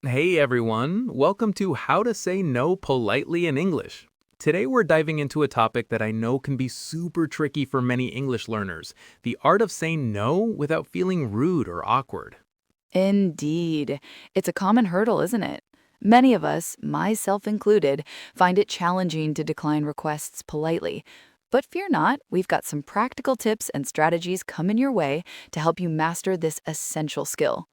Hey everyone, welcome to How to Say No Politely in English. Today we're diving into a topic that I know can be super tricky for many English learners, the art of saying no without feeling rude or awkward. Indeed. It's a common hurdle, isn't it? Many of us, myself included, find it challenging to decline requests politely. But fear not, we've got some practical tips and strategies coming your way to help you master this essential skill.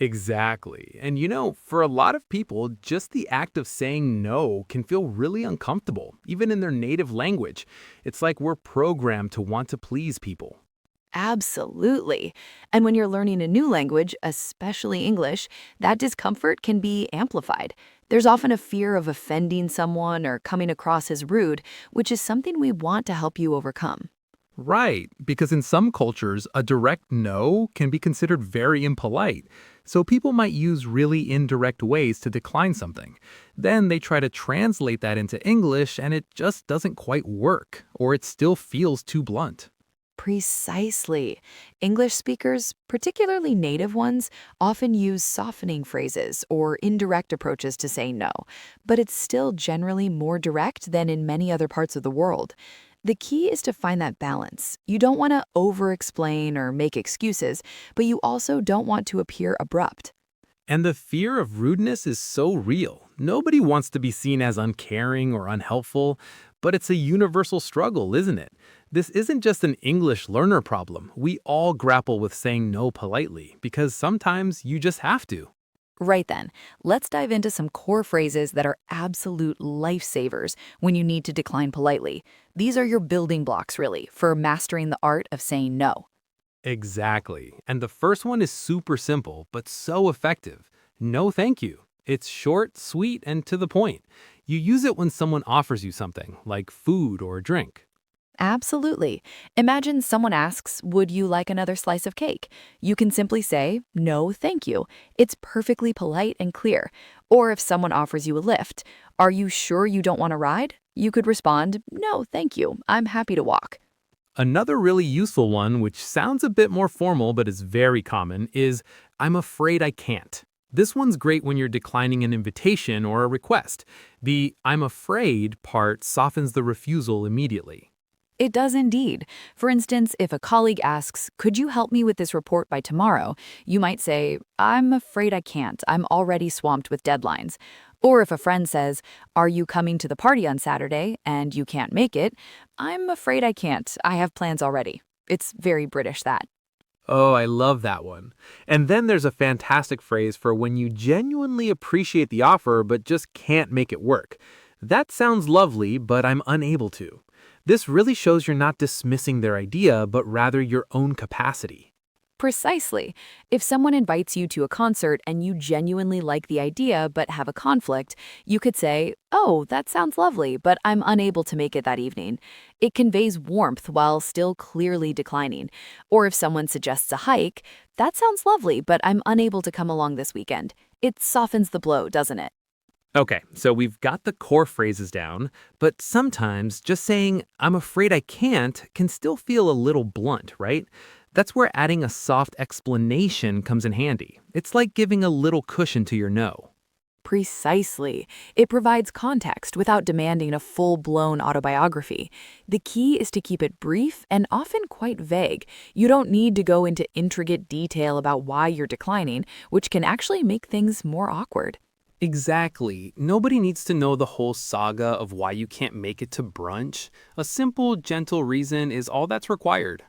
Exactly. And for a lot of people, just the act of saying no can feel really uncomfortable, even in their native language. It's like we're programmed to want to please people. Absolutely. And when you're learning a new language, especially English, that discomfort can be amplified. There's often a fear of offending someone or coming across as rude, which is something we want to help you overcome. Right, because in some cultures, a direct no can be considered very impolite. So people might use really indirect ways to decline something. Then they try to translate that into English and it just doesn't quite work, or it still feels too blunt. Precisely. English speakers, particularly native ones, often use softening phrases or indirect approaches to say no, but it's still generally more direct than in many other parts of the world. The key is to find that balance. You don't want to over explain or make excuses, but you also don't want to appear abrupt. And the fear of rudeness is so real. Nobody wants to be seen as uncaring or unhelpful, but it's a universal struggle, isn't it? This isn't just an English learner problem. We all grapple with saying no politely because sometimes you just have to. Right then, let's dive into some core phrases that are absolute lifesavers when you need to decline politely. These are your building blocks, really, for mastering the art of saying no. Exactly. And the first one is super simple, but so effective. No, thank you. It's short, sweet, and to the point. You use it when someone offers you something, like food or a drink. Absolutely. Imagine someone asks, "Would you like another slice of cake?" You can simply say, "No, thank you." It's perfectly polite and clear. Or if someone offers you a lift, "Are you sure you don't want to ride?" You could respond, "No, thank you. I'm happy to walk." Another really useful one, which sounds a bit more formal but is very common, is I'm afraid I can't. This one's great when you're declining an invitation or a request. The I'm afraid part softens the refusal immediately. It does indeed. For instance, if a colleague asks, "Could you help me with this report by tomorrow?" You might say, "I'm afraid I can't. I'm already swamped with deadlines." Or if a friend says, "Are you coming to the party on Saturday?" and you can't make it, "I'm afraid I can't. I have plans already." It's very British, that. Oh, I love that one. And then there's a fantastic phrase for when you genuinely appreciate the offer but just can't make it work. That sounds lovely, but I'm unable to. This really shows you're not dismissing their idea, but rather your own capacity. Precisely. If someone invites you to a concert and you genuinely like the idea but have a conflict, you could say, "Oh, that sounds lovely, but I'm unable to make it that evening." It conveys warmth while still clearly declining. Or if someone suggests a hike, "That sounds lovely, but I'm unable to come along this weekend." It softens the blow, doesn't it? Okay, so we've got the core phrases down, but sometimes just saying, I'm afraid I can't, can still feel a little blunt, right? That's where adding a soft explanation comes in handy. It's like giving a little cushion to your no. Precisely. It provides context without demanding a full blown autobiography. The key is to keep it brief and often quite vague. You don't need to go into intricate detail about why you're declining, which can actually make things more awkward. Exactly. Nobody needs to know the whole saga of why you can't make it to brunch. A simple, gentle reason is all that's required.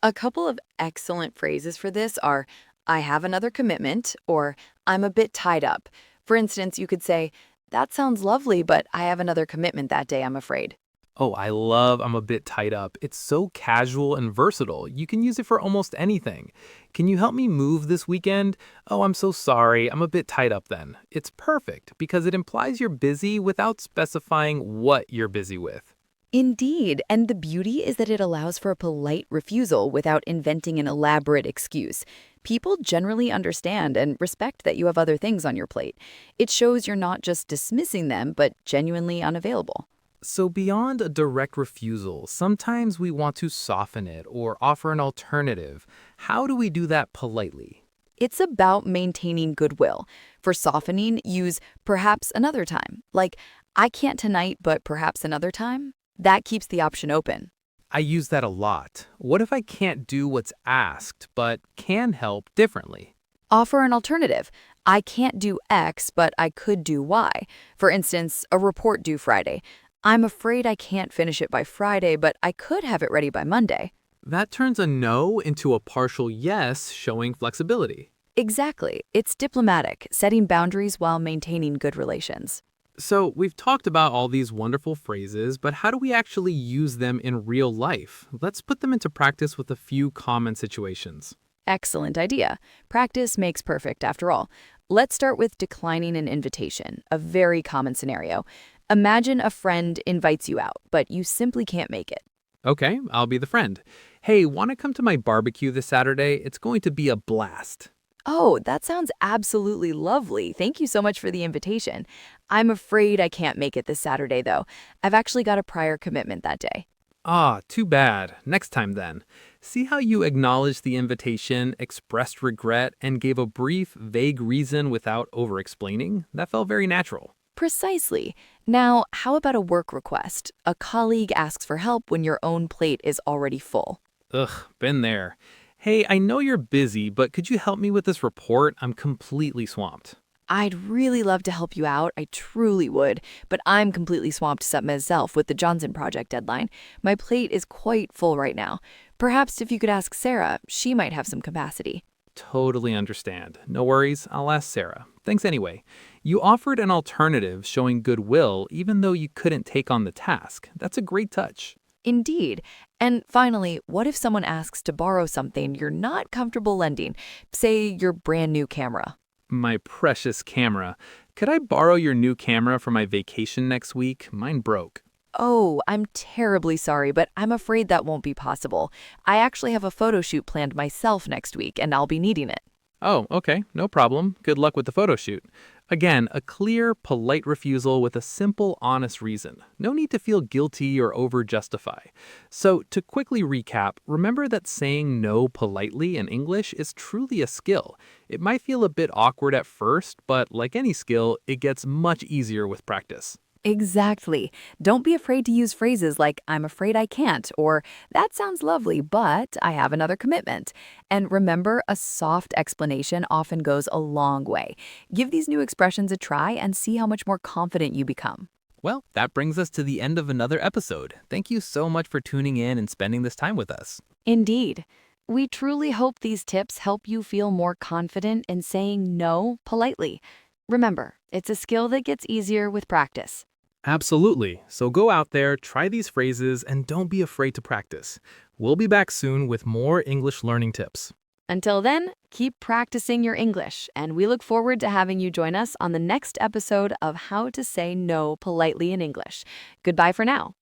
A couple of excellent phrases for this are, "I have another commitment," or "I'm a bit tied up." For instance, you could say, "That sounds lovely, but I have another commitment that day, I'm afraid." Oh, I love I'm a bit tied up. It's so casual and versatile. You can use it for almost anything. Can you help me move this weekend? Oh, I'm so sorry. I'm a bit tied up then. It's perfect because it implies you're busy without specifying what you're busy with. Indeed, and the beauty is that it allows for a polite refusal without inventing an elaborate excuse. People generally understand and respect that you have other things on your plate. It shows you're not just dismissing them, but genuinely unavailable. So, beyond a direct refusal, sometimes we want to soften it or offer an alternative. How do we do that politely? It's about maintaining goodwill. For softening, use perhaps another time, like I can't tonight, but perhaps another time. That keeps the option open. I use that a lot. What if I can't do what's asked, but can help differently? Offer an alternative. I can't do X, but I could do Y. For instance, a report due Friday. I'm afraid I can't finish it by Friday, but I could have it ready by Monday. That turns a no into a partial yes, showing flexibility. Exactly. It's diplomatic, setting boundaries while maintaining good relations. So, we've talked about all these wonderful phrases, but how do we actually use them in real life? Let's put them into practice with a few common situations. Excellent idea. Practice makes perfect, after all. Let's start with declining an invitation, a very common scenario. Imagine a friend invites you out, but you simply can't make it. Okay, I'll be the friend. Hey, want to come to my barbecue this Saturday? It's going to be a blast. Oh, that sounds absolutely lovely. Thank you so much for the invitation. I'm afraid I can't make it this Saturday, though. I've actually got a prior commitment that day. Ah, too bad. Next time then. See how you acknowledged the invitation, expressed regret, and gave a brief, vague reason without over-explaining? That felt very natural. Precisely. Now, how about a work request? A colleague asks for help when your own plate is already full. Ugh, been there. Hey, I know you're busy, but could you help me with this report? I'm completely swamped. I'd really love to help you out, I truly would, but I'm completely swamped myself with the Johnson project deadline. My plate is quite full right now. Perhaps if you could ask Sarah, she might have some capacity. Totally understand. No worries, I'll ask Sarah. Thanks anyway. You offered an alternative showing goodwill even though you couldn't take on the task. That's a great touch. Indeed. And finally, what if someone asks to borrow something you're not comfortable lending? Say your brand new camera. My precious camera. Could I borrow your new camera for my vacation next week? Mine broke. Oh, I'm terribly sorry, but I'm afraid that won't be possible. I actually have a photo shoot planned myself next week, and I'll be needing it. Oh, okay, no problem. Good luck with the photo shoot. Again, a clear, polite refusal with a simple, honest reason. No need to feel guilty or over-justify. So, to quickly recap, remember that saying no politely in English is truly a skill. It might feel a bit awkward at first, but like any skill, it gets much easier with practice. Exactly. Don't be afraid to use phrases like, I'm afraid I can't, or that sounds lovely, but I have another commitment. And remember, a soft explanation often goes a long way. Give these new expressions a try and see how much more confident you become. Well, that brings us to the end of another episode. Thank you so much for tuning in and spending this time with us. Indeed. We truly hope these tips help you feel more confident in saying no politely. Remember, it's a skill that gets easier with practice. Absolutely. So go out there, try these phrases, and don't be afraid to practice. We'll be back soon with more English learning tips. Until then, keep practicing your English, and we look forward to having you join us on the next episode of How to Say No Politely in English. Goodbye for now.